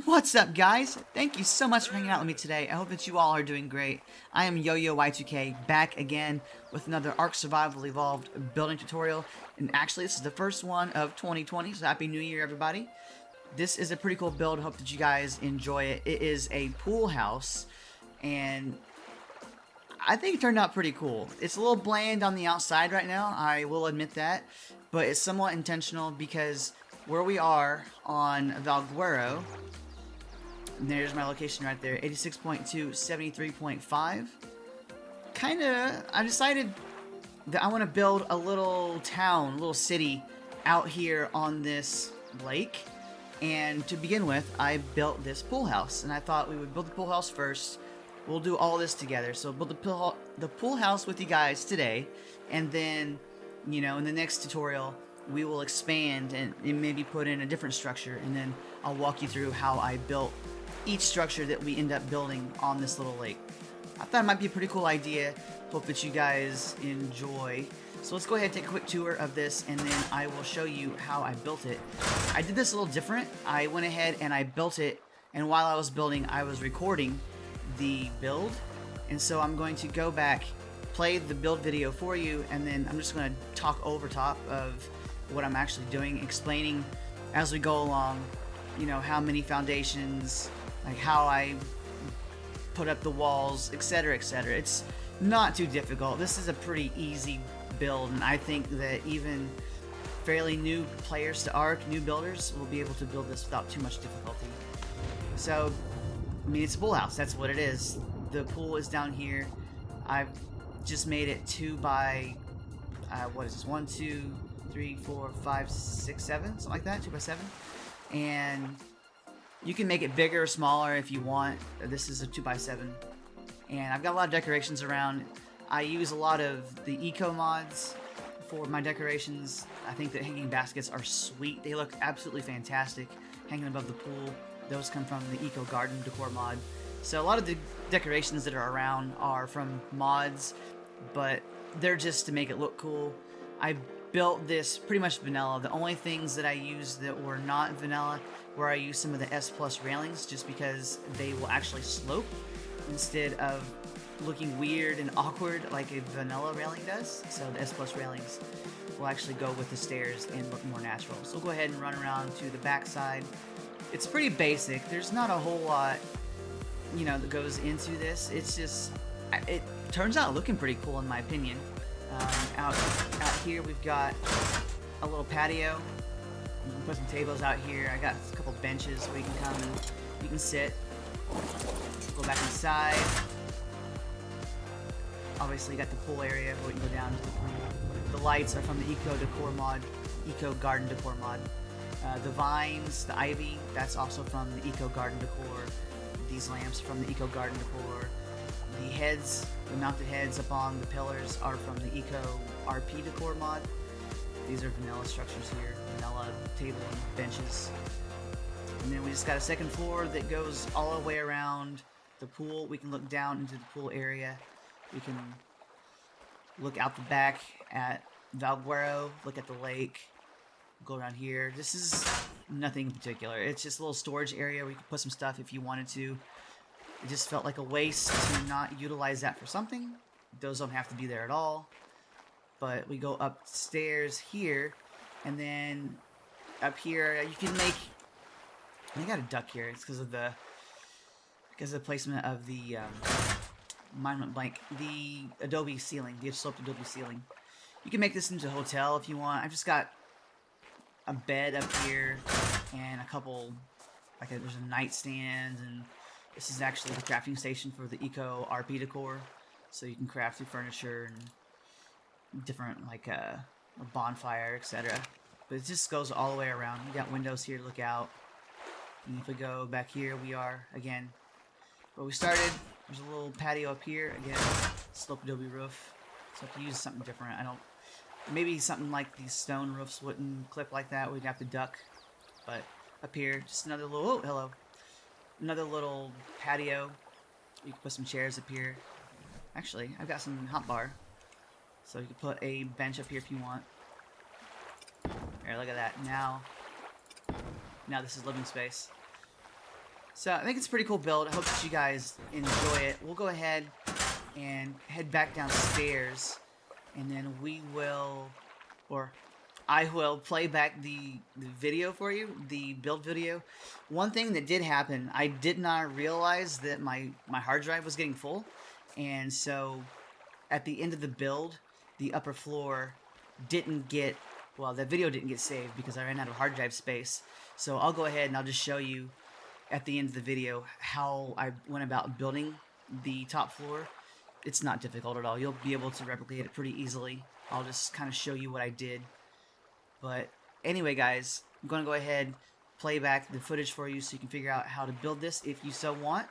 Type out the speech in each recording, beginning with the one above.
What's up, guys? Thank you so much for hanging out with me today. I hope that you all are doing great. I am Yo-Yo Y2K, back again with another Ark Survival Evolved building tutorial. And actually, this is the first one of 2020, so Happy New Year, everybody. This is a pretty cool build. Hope that you guys enjoy it. It is a pool house, and I think it turned out pretty cool. It's a little bland on the outside right now, I will admit that, but it's somewhat intentional because where we are on Valguero, there's my location right there, 86.2, 73.5. I decided that I want to build a little town, a little city out here on this lake. And to begin with, I built this pool house. And I thought we would build the pool house first. We'll do all this together. So build the pool house with you guys today. And then, in the next tutorial, we will expand and maybe put in a different structure. And then I'll walk you through how I built each structure that we end up building on this little lake. I thought it might be a pretty cool idea. Hope that you guys enjoy. So let's go ahead and take a quick tour of this, and then I will show you how I built it. I did this a little different. I went ahead and I built it, and while I was building, I was recording the build. And so I'm going to go back, play the build video for you, and then I'm just going to talk over top of what I'm actually doing, explaining as we go along, how many foundations, like how I put up the walls, etc., etc. It's not too difficult. This is a pretty easy build, and I think that even fairly new players to Ark, new builders, will be able to build this without too much difficulty. So, it's a pool house. That's what it is. The pool is down here. I've just made it 2 by, what is this? 1, 2, 3, 4, 5, 6, 7, something like that. 2 by 7. And you can make it bigger or smaller if you want. This is a 2 by 7. And I've got a lot of decorations around. I use a lot of the eco mods for my decorations. I think that hanging baskets are sweet. They look absolutely fantastic hanging above the pool. Those come from the eco garden decor mod. So a lot of the decorations that are around are from mods, but they're just to make it look cool. I built this pretty much vanilla. The only things that I used that were not vanilla were I used some of the S Plus railings, just because they will actually slope instead of looking weird and awkward like a vanilla railing does. So the S Plus railings will actually go with the stairs and look more natural. So we'll go ahead and run around to the back side. It's pretty basic. There's not a whole lot, that goes into this. It's just, it turns out looking pretty cool in my opinion. Out here we've got a little patio. You can put some tables out here. I got a couple benches where you can come and you can sit. Go back inside. Obviously, you got the pool area where you can go down to the pool. The lights are from the Eco Garden Decor mod. The vines, the ivy, that's also from the Eco Garden Decor. These lamps from the Eco Garden Decor. The heads, the mounted heads up on the pillars are from the Eco RP Decor mod. These are vanilla structures here, vanilla table and benches. And then we just got a second floor that goes all the way around the pool. We can look down into the pool area. We can look out the back at Valguero, look at the lake, go around here. This is nothing in particular. It's just a little storage area where you can put some stuff if you wanted to. It just felt like a waste to not utilize that for something. Those don't have to be there at all. But we go upstairs here, and then up here you can make. I got a duck here. It's because of the placement of the mine went blank. The Adobe ceiling, the sloped Adobe ceiling. You can make this into a hotel if you want. I've just got a bed up here and a couple. There's a nightstand, and this is actually the crafting station for the Eco RP decor, so you can craft your furniture and different a bonfire, etc. But it just goes all the way around. You got windows here to look out. And if we go back here, we are again where we started. There's a little patio up here again, sloped adobe roof. So if you use something different, maybe something like these stone roofs wouldn't clip like that. We'd have to duck. But up here, just another little another little patio. You can put some chairs up here. Actually, I've got some hot bar, so you can put a bench up here if you want. Here, look at that. Now this is living space. So I think it's a pretty cool build. I hope that you guys enjoy it. We'll go ahead and head back downstairs, and then we will, or I will play back the video for you, the build video. One thing that did happen, I did not realize that my hard drive was getting full, and so at the end of the build, the upper floor didn't get, well, that video didn't get saved because I ran out of hard drive space. So I'll go ahead and I'll just show you at the end of the video how I went about building the top floor. It's not difficult at all. You'll be able to replicate it pretty easily. I'll just kind of show you what I did. But anyway, guys, I'm going to go ahead, play back the footage for you so you can figure out how to build this if you so want.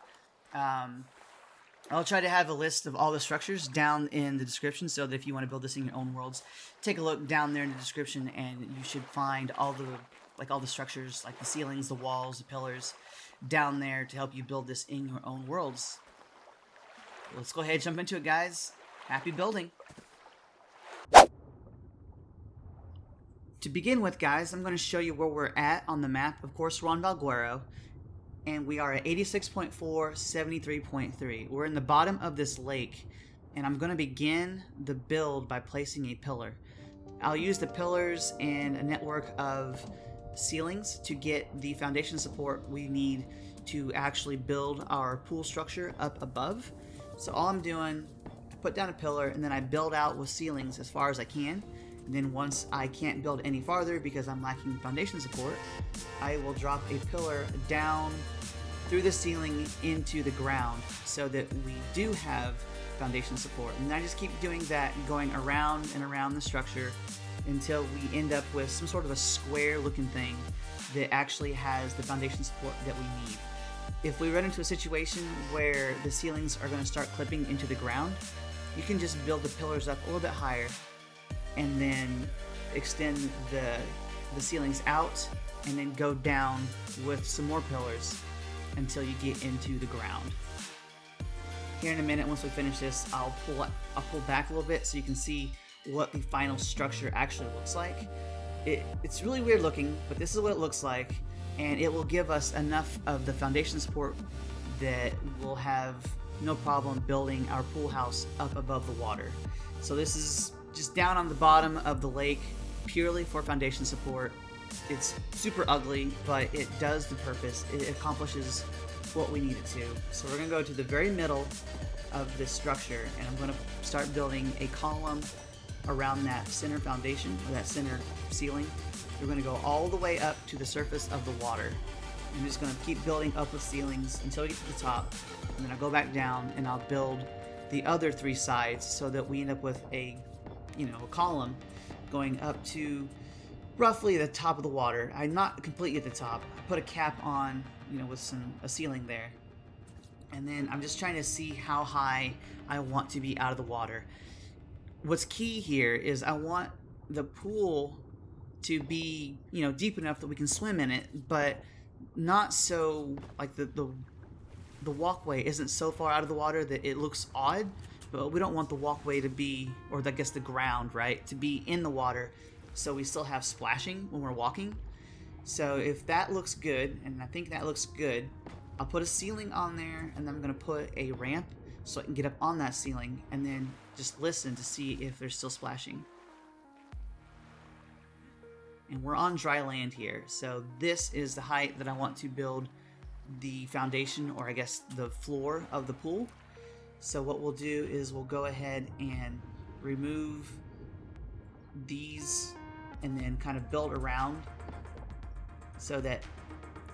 I'll try to have a list of all the structures down in the description so that if you want to build this in your own worlds, take a look down there in the description and you should find all the structures, like the ceilings, the walls, the pillars, down there to help you build this in your own worlds. Let's go ahead and jump into it, guys. Happy building. To begin with, guys, I'm going to show you where we're at on the map. Of course, we're on Valguero, and we are at 86.4, 73.3. We're in the bottom of this lake, and I'm going to begin the build by placing a pillar. I'll use the pillars and a network of ceilings to get the foundation support we need to actually build our pool structure up above. So all I'm doing, I put down a pillar and then I build out with ceilings as far as I can. And then once I can't build any farther because I'm lacking foundation support, I will drop a pillar down through the ceiling into the ground so that we do have foundation support. And I just keep doing that, going around and around the structure until we end up with some sort of a square looking thing that actually has the foundation support that we need. If we run into a situation where the ceilings are going to start clipping into the ground, you can just build the pillars up a little bit higher and then extend the ceilings out and then go down with some more pillars until you get into the ground. Here in a minute, once we finish this, I'll pull back a little bit so you can see what the final structure actually looks like. It's really weird looking, but this is what it looks like, and it will give us enough of the foundation support that we'll have no problem building our pool house up above the water. So this is just down on the bottom of the lake purely for foundation support. It's super ugly, but it does the purpose. It accomplishes what we need it to. So we're going to go to the very middle of this structure, and I'm going to start building a column around that center foundation, or that center ceiling. We're going to go all the way up to the surface of the water. I'm just going to keep building up with ceilings until we get to the top, and then I'll go back down and I'll build the other three sides so that we end up with a column going up to roughly the top of the water. I'm not completely at the top. I put a cap on, with a ceiling there. And then I'm just trying to see how high I want to be out of the water. What's key here is I want the pool to be, deep enough that we can swim in it, but not so, like the walkway isn't so far out of the water that it looks odd, but we don't want the walkway to be, or I guess the ground, right, to be in the water so we still have splashing when we're walking. So if that looks good, and I think that looks good, I'll put a ceiling on there, and then I'm going to put a ramp so I can get up on that ceiling and then just listen to see if there's still splashing. And we're on dry land here, so this is the height that I want to build the foundation, or I guess the floor of the pool. So what we'll do is we'll go ahead and remove these and then kind of build around so that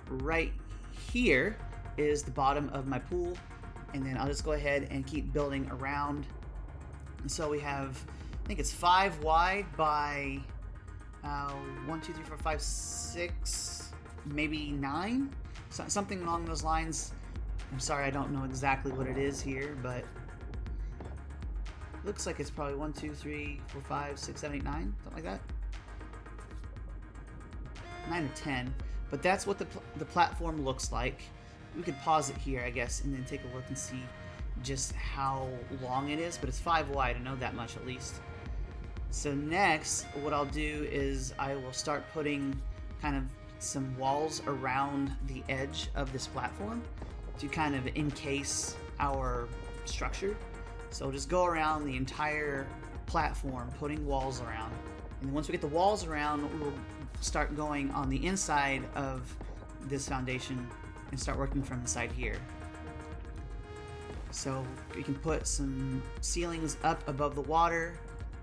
right here is the bottom of my pool, and then I'll just go ahead and keep building around. And so we have, I think it's 5 wide by 1, 2, 3, 4, 5, 6, maybe 9, so, something along those lines. I'm sorry, I don't know exactly what it is here, but it looks like it's probably 1, 2, 3, 4, 5, 6, 7, 8, 9, something like that. 9 or 10, but that's what the platform looks like. We could pause it here, I guess, and then take a look and see just how long it is, but it's 5 wide, I know that much at least. So next, what I'll do is I will start putting kind of some walls around the edge of this platform to kind of encase our structure. So we'll just go around the entire platform, putting walls around. And once we get the walls around, we'll start going on the inside of this foundation and start working from inside here. So we can put some ceilings up above the water.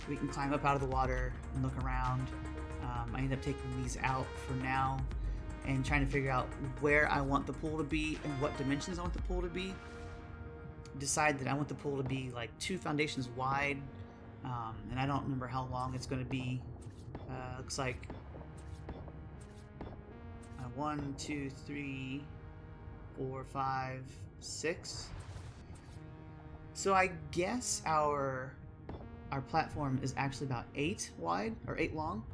We can climb up out of the water and look around. I end up taking these out for now and trying to figure out where I want the pool to be and what dimensions I want the pool to be. Decide that I want the pool to be like 2 foundations wide, and I don't remember how long it's going to be. Looks like 1, 2, 3, 4, 5, 6. So I guess our platform is actually about 8 wide or 8 long.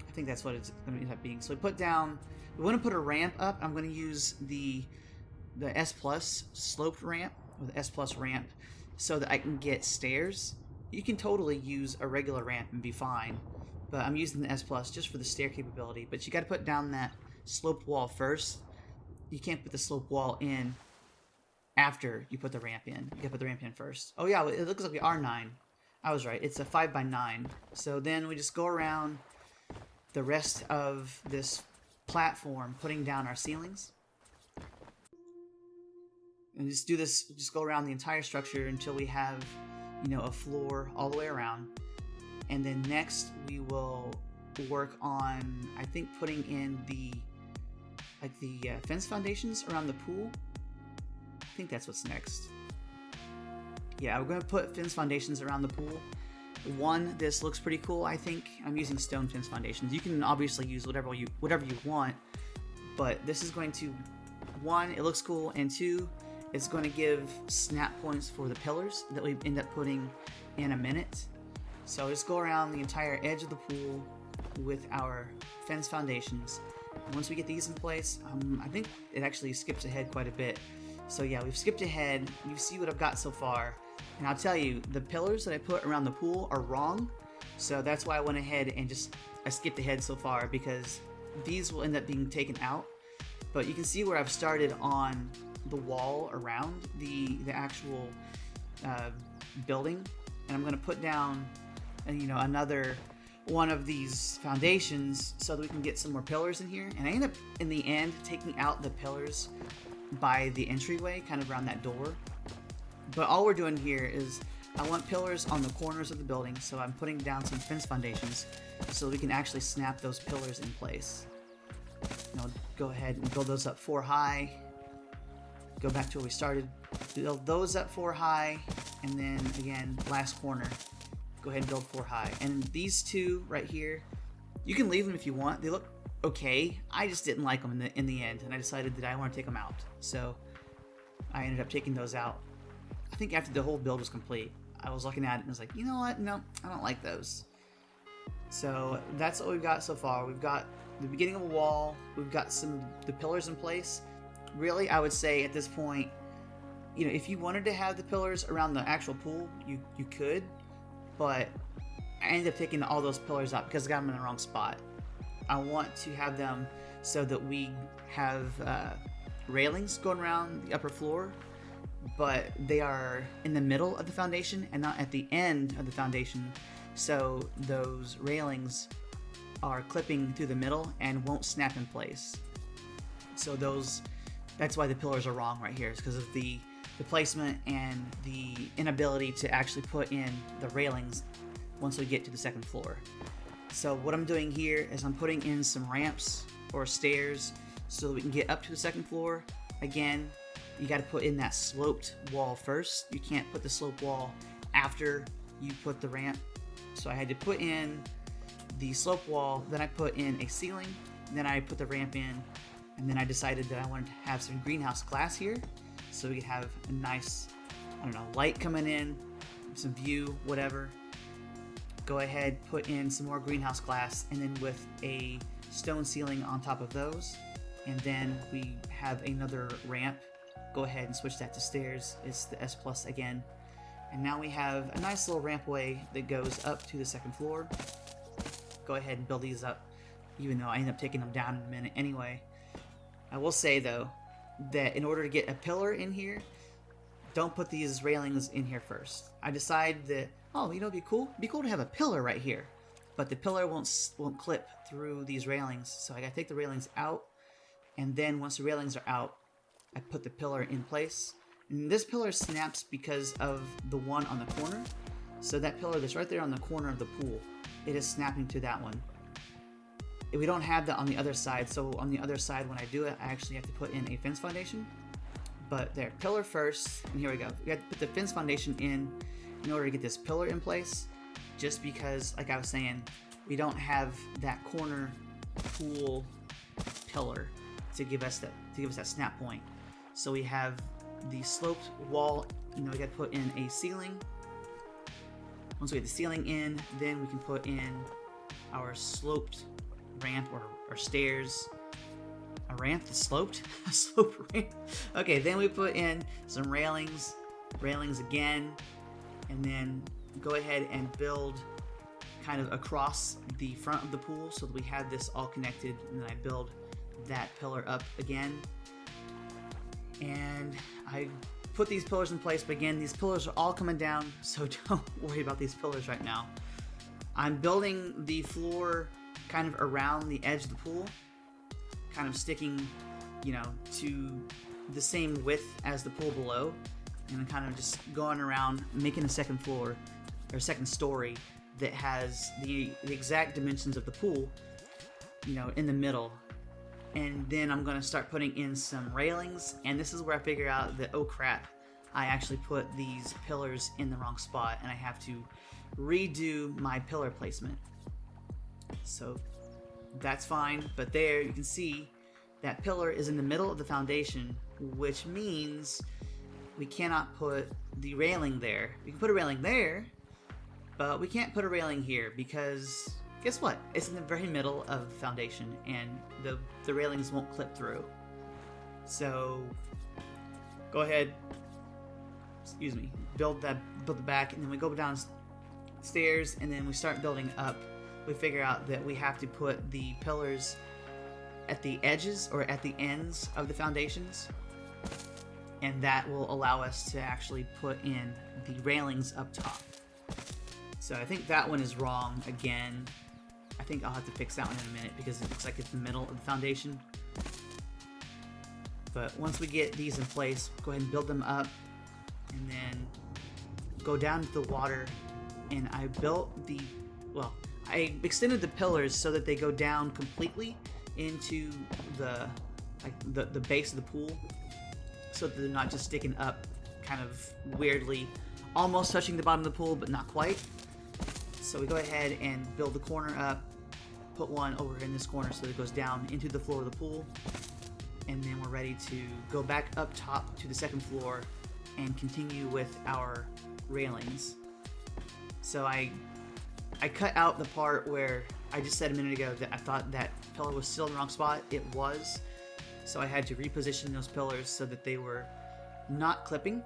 I think that's what it's going to end up being. So we want to put a ramp up. I'm going to use the S Plus sloped ramp or the S Plus ramp so that I can get stairs. You can totally use a regular ramp and be fine, but I'm using the S Plus just for the stair capability. But you got to put down that sloped wall first. You can't put the sloped wall in after you put the ramp in. You got to put the ramp in first. Oh yeah, it looks like we are 9. I was right. It's a 5 by 9. So then we just go around the rest of this platform, putting down our ceilings. And just do this, just go around the entire structure until we have, a floor all the way around. And then next we will work on, I think, putting in the fence foundations around the pool. I think that's what's next. Yeah, we're going to put fence foundations around the pool. This looks pretty cool, I think. I'm using stone fence foundations. You can obviously use whatever you want, but this is going to, 1, it looks cool, and 2, it's going to give snap points for the pillars that we end up putting in a minute. So just go around the entire edge of the pool with our fence foundations. And once we get these in place, I think it actually skips ahead quite a bit. So yeah, we've skipped ahead. You see what I've got so far. And I'll tell you, the pillars that I put around the pool are wrong. So that's why I went ahead and I skipped ahead so far, because these will end up being taken out. But you can see where I've started on the wall around the actual building. And I'm going to put down, another one of these foundations so that we can get some more pillars in here. And I end up, in the end, taking out the pillars by the entryway, kind of around that door. But all we're doing here is I want pillars on the corners of the building, so I'm putting down some fence foundations so we can actually snap those pillars in place. Go ahead and build those up 4 high. Go back to where we started. Build those up 4 high, and then again, last corner, go ahead and build 4 high. And these 2 right here, you can leave them if you want. They look okay. I just didn't like them in the end, and I decided that I want to take them out. So I ended up taking those out. I think after the whole build was complete, I was looking at it and was like, you know what? No, I don't like those. So that's what we've got so far. We've got the beginning of a wall. We've got the pillars in place. Really, I would say at this point, if you wanted to have the pillars around the actual pool, you could. But I ended up taking all those pillars out because I got them in the wrong spot. I want to have them so that we have railings going around the upper floor, but they are in the middle of the foundation and not at the end of the foundation, so those railings are clipping through the middle and won't snap in place. So that's why the pillars are wrong right here, is because of the placement and the inability to actually put in the railings once we get to the second floor. So what I'm doing here is I'm putting in some ramps or stairs so that we can get up to the second floor. Again, you got to put in that sloped wall first. You can't put the sloped wall after you put the ramp. So I had to put in the slope wall, then I put in a ceiling, then I put the ramp in, and then I decided that I wanted to have some greenhouse glass here so we could have a nice, light coming in, some view, whatever. Go ahead, put in some more greenhouse glass, and then with a stone ceiling on top of those, and then we have another ramp. Go ahead and switch that to stairs. It's the S Plus again. And now we have a nice little rampway that goes up to the second floor. go ahead and build these up, even though I end up taking them down in a minute anyway. I will say though that in order to get a pillar in here, don't put these railings in here first. I decide that, oh, you know, it'd be cool to have a pillar right here, but the pillar won't clip through these railings, so I gotta take the railings out, and then once the railings are out, I put the pillar in place. And this pillar snaps because of the one on the corner, so that pillar that's right there on the corner of the pool, it is snapping to that one. We don't have that on the other side, so on the other side when I do it, I actually have to put in a fence foundation. But there, pillar first, and here we go. We have to put the fence foundation in order to get this pillar in place, just because, like I was saying, we don't have that corner pool pillar to give us that snap point. So we have the sloped wall, we got to put in a ceiling. Once we get the ceiling in, then we can put in our sloped ramp or stairs. A ramp that's sloped? A sloped ramp. Okay, then we put in some railings again, and then go ahead and build kind of across the front of the pool so that we have this all connected, and then I build that pillar up again. And I put these pillars in place, but again, these pillars are all coming down, so don't worry about these pillars right now. I'm building the floor kind of around the edge of the pool, kind of sticking, to the same width as the pool below, and kind of just going around making a second floor or second story that has the exact dimensions of the pool, in the middle. And then I'm going to start putting in some railings, and this is where I figure out that, oh crap, I actually put these pillars in the wrong spot, and I have to redo my pillar placement. So that's fine, but there you can see that pillar is in the middle of the foundation, which means we cannot put the railing there. We can put a railing there, but we can't put a railing here because guess what? It's in the very middle of the foundation, and the railings won't clip through. So go ahead, build the back, and then we go downstairs, and then we start building up. We figure out that we have to put the pillars at the edges or at the ends of the foundations, and that will allow us to actually put in the railings up top. So I think that one is wrong again. I think I'll have to fix that one in a minute because it looks like it's the middle of the foundation. But once we get these in place, go ahead and build them up, and then go down to the water. And I I extended the pillars so that they go down completely into the base of the pool, so that they're not just sticking up kind of weirdly, almost touching the bottom of the pool, but not quite. So we go ahead and build the corner up, put one over in this corner so that it goes down into the floor of the pool, and then we're ready to go back up top to the second floor and continue with our railings. So I cut out the part where I just said a minute ago that I thought that pillar was still in the wrong spot. It was. So I had to reposition those pillars so that they were not clipping.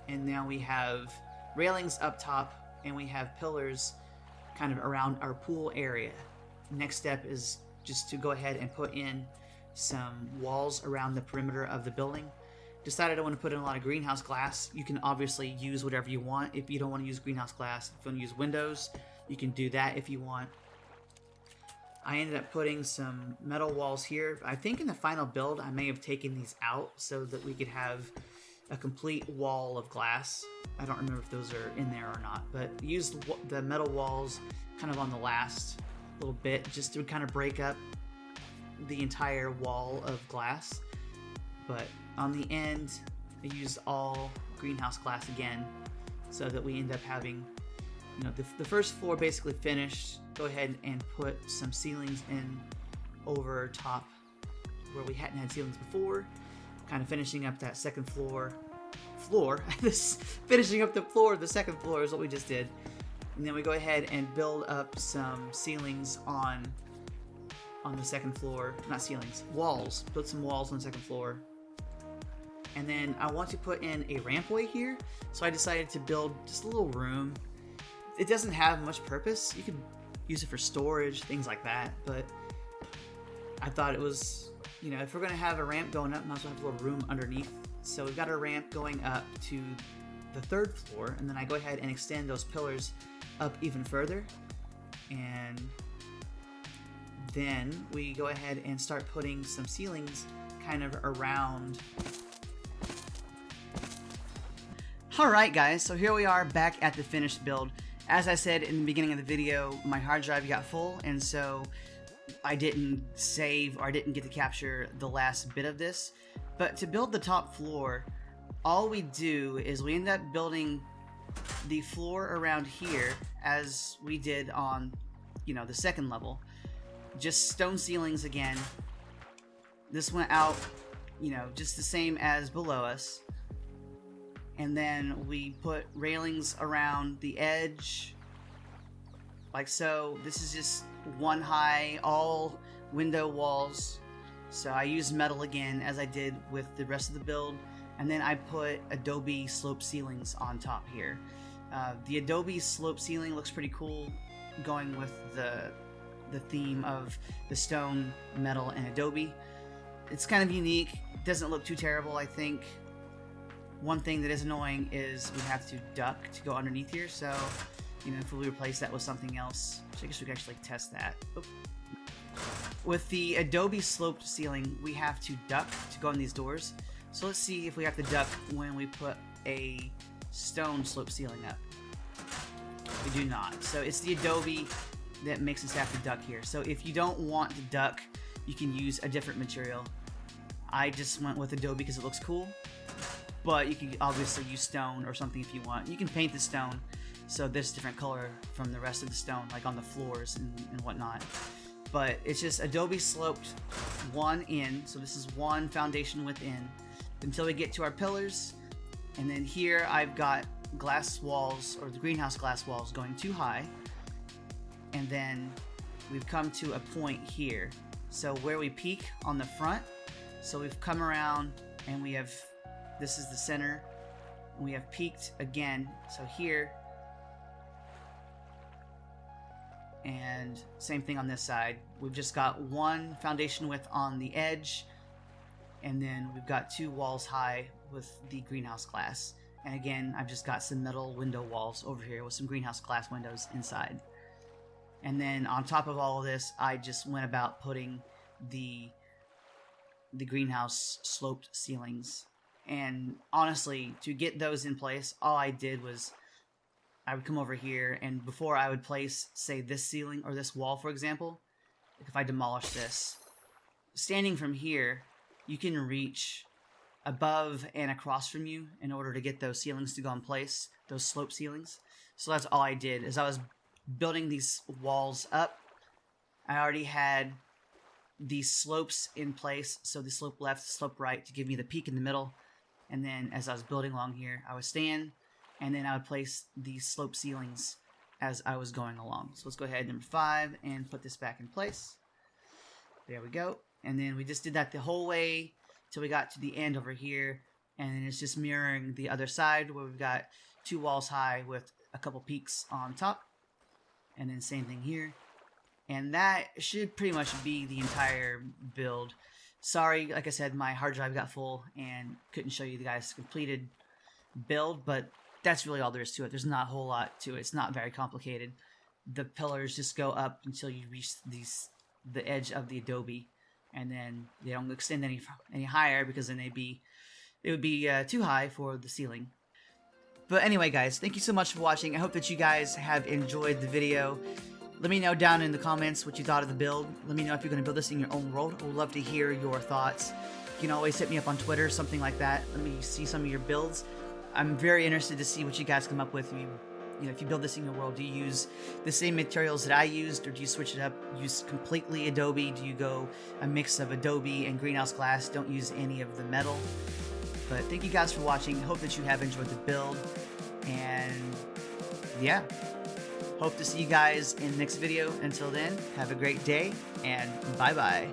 And now we have railings up top, and we have pillars kind of around our pool area. Next step is just to go ahead and put in some walls around the perimeter of the building. Decided I want to put in a lot of greenhouse glass. You can obviously use whatever you want. If you don't want to use greenhouse glass, if you want to use windows, you can do that if you want. I ended up putting some metal walls here. I think in the final build, I may have taken these out so that we could have a complete wall of glass. I don't remember if those are in there or not, but used the metal walls kind of on the last little bit just to kind of break up the entire wall of glass. But on the end, I used all greenhouse glass again so that we end up having the first floor basically finished. Go ahead and put some ceilings in over top where we hadn't had ceilings before, kind of finishing up that second floor. Finishing up the floor of the second floor is what we just did. And then we go ahead and build up some ceilings on the second floor. Not ceilings, walls. Build some walls on the second floor. And then I want to put in a rampway here, so I decided to build just a little room. It doesn't have much purpose. You could use it for storage, things like that. But I thought it was, you know, if we're gonna have a ramp going up, might as well have a little room underneath. So we've got our ramp going up to the 3rd floor, and then I go ahead and extend those pillars up even further, and then we go ahead and start putting some ceilings kind of around. Alright guys, so here we are back at the finished build. As I said in the beginning of the video, my hard drive got full, and so I didn't save, or I didn't get to capture the last bit of this. But to build the top floor, all we do is we end up building the floor around here as we did on, you know, the 2nd level. Just stone ceilings again. This went out, you know, just the same as below us. And then we put railings around the edge, like so. This is just one high, all window walls. So I used metal again, as I did with the rest of the build. And then I put Adobe slope ceilings on top here. The Adobe slope ceiling looks pretty cool, going with the theme of the stone, metal, and Adobe. It's kind of unique. Doesn't look too terrible, I think. One thing that is annoying is we have to duck to go underneath here, so, you know, if we replace that with something else, so I guess we can actually test that. Oop. With the Adobe sloped ceiling, we have to duck to go in these doors. So let's see if we have to duck when we put a stone slope ceiling up. We do not. So it's the Adobe that makes us have to duck here. So if you don't want to duck, you can use a different material. I just went with Adobe because it looks cool. But you can obviously use stone or something if you want. You can paint the stone so this different color from the rest of the stone, like on the floors and whatnot. But it's just Adobe sloped one in, so this is one foundation within, until we get to our pillars. And then here I've got glass walls, or the greenhouse glass walls, going too high. And then we've come to a point here. So where we peak on the front, so we've come around and we have, this is the center, and we have peaked again, so here, and same thing on this side. We've just got one foundation width on the edge, and then we've got 2 walls high with the greenhouse glass. And again, I've just got some metal window walls over here with some greenhouse glass windows inside. And then on top of all of this, I just went about putting the greenhouse sloped ceilings. And honestly, to get those in place, all I did was I would come over here, and before I would place, say, this ceiling or this wall, for example, if I demolish this, standing from here, you can reach above and across from you in order to get those ceilings to go in place, those slope ceilings. So that's all I did, is I was building these walls up. I already had these slopes in place, so the slope left, slope right, to give me the peak in the middle. And then as I was building along here, I would stand, and then I would place these slope ceilings as I was going along. So let's go ahead, number 5, and put this back in place. There we go. And then we just did that the whole way till we got to the end over here. And then it's just mirroring the other side, where we've got 2 walls high with a couple peaks on top. And then same thing here. And that should pretty much be the entire build. Sorry, like I said, my hard drive got full and couldn't show you the guys' completed build, but that's really all there is to it. There's not a whole lot to it. It's not very complicated. The pillars just go up until you reach the edge of the Adobe, and then they don't extend any higher, because then it would be too high for the ceiling. But anyway, guys, thank you so much for watching. I hope that you guys have enjoyed the video. Let me know down in the comments what you thought of the build. Let me know if you're going to build this in your own world. I would love to hear your thoughts. You can always hit me up on Twitter, something like that. Let me see some of your builds. I'm very interested to see what you guys come up with. If you build this in your world, do you use the same materials that I used, or do you switch it up, use completely Adobe? Do you go a mix of Adobe and greenhouse glass? Don't use any of the metal. But thank you guys for watching. Hope that you have enjoyed the build. And yeah, hope to see you guys in the next video. Until then, have a great day, and bye-bye.